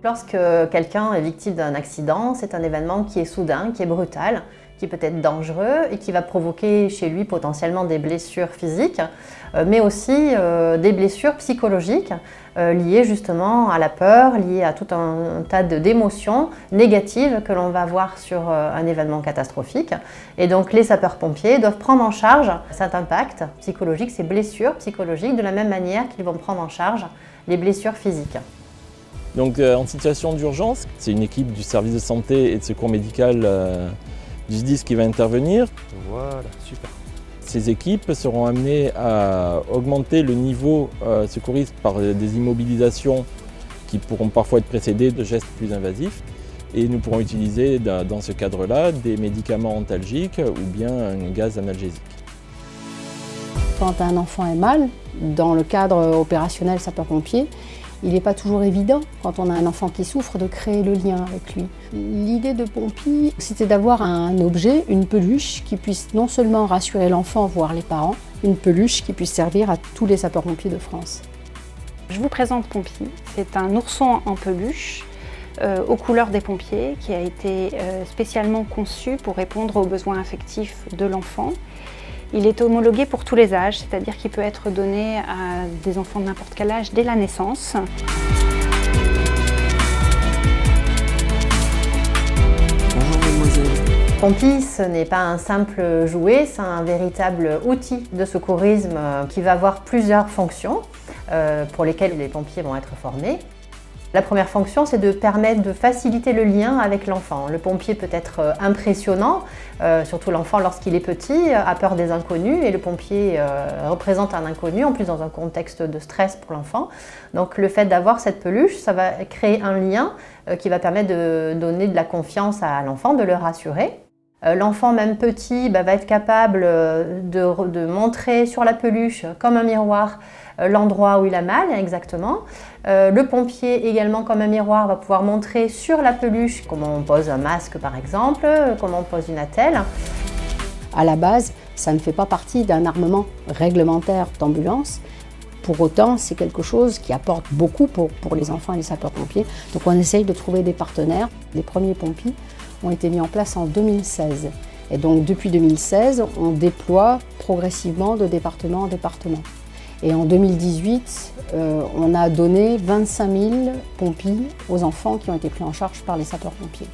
Lorsque quelqu'un est victime d'un accident, c'est un événement qui est soudain, qui est brutal, qui peut être dangereux et qui va provoquer chez lui potentiellement des blessures physiques, mais aussi des blessures psychologiques liées justement à la peur, liées à tout un tas d'émotions négatives que l'on va avoir sur un événement catastrophique. Et donc les sapeurs-pompiers doivent prendre en charge cet impact psychologique, ces blessures psychologiques, de la même manière qu'ils vont prendre en charge les blessures physiques. Donc en situation d'urgence, c'est une équipe du service de santé et de secours médical du SDIS qui va intervenir. Voilà, super. Ces équipes seront amenées à augmenter le niveau secouriste par des immobilisations qui pourront parfois être précédées de gestes plus invasifs. Et nous pourrons utiliser dans ce cadre-là des médicaments antalgiques ou bien un gaz analgésique. Quand un enfant est mal, dans le cadre opérationnel sapeur-pompier, il n'est pas toujours évident, quand on a un enfant qui souffre, de créer le lien avec lui. L'idée de Pompi, c'était d'avoir un objet, une peluche, qui puisse non seulement rassurer l'enfant, voire les parents, une peluche qui puisse servir à tous les sapeurs-pompiers de France. Je vous présente Pompi. C'est un ourson en peluche aux couleurs des pompiers qui a été spécialement conçu pour répondre aux besoins affectifs de l'enfant. Il est homologué pour tous les âges, c'est-à-dire qu'il peut être donné à des enfants de n'importe quel âge dès la naissance. Bonjour mademoiselle. Pompi, ce n'est pas un simple jouet, c'est un véritable outil de secourisme qui va avoir plusieurs fonctions pour lesquelles les pompiers vont être formés. La première fonction, c'est de permettre de faciliter le lien avec l'enfant. Le pompier peut être impressionnant, surtout l'enfant lorsqu'il est petit, a peur des inconnus et le pompier représente un inconnu, en plus dans un contexte de stress pour l'enfant. Donc le fait d'avoir cette peluche, ça va créer un lien qui va permettre de donner de la confiance à l'enfant, de le rassurer. L'enfant, même petit, va être capable de montrer sur la peluche, comme un miroir, l'endroit où il a mal exactement. Le pompier également, comme un miroir, va pouvoir montrer sur la peluche comment on pose un masque par exemple, comment on pose une attelle. À la base, ça ne fait pas partie d'un armement réglementaire d'ambulance. Pour autant, c'est quelque chose qui apporte beaucoup pour les enfants et les sapeurs-pompiers. Donc on essaye de trouver des partenaires. Les premiers pompiers ont été mis en place en 2016. Et donc depuis 2016, on déploie progressivement de département en département. Et en 2018, on a donné 25 000 pompiers aux enfants qui ont été pris en charge par les sapeurs-pompiers.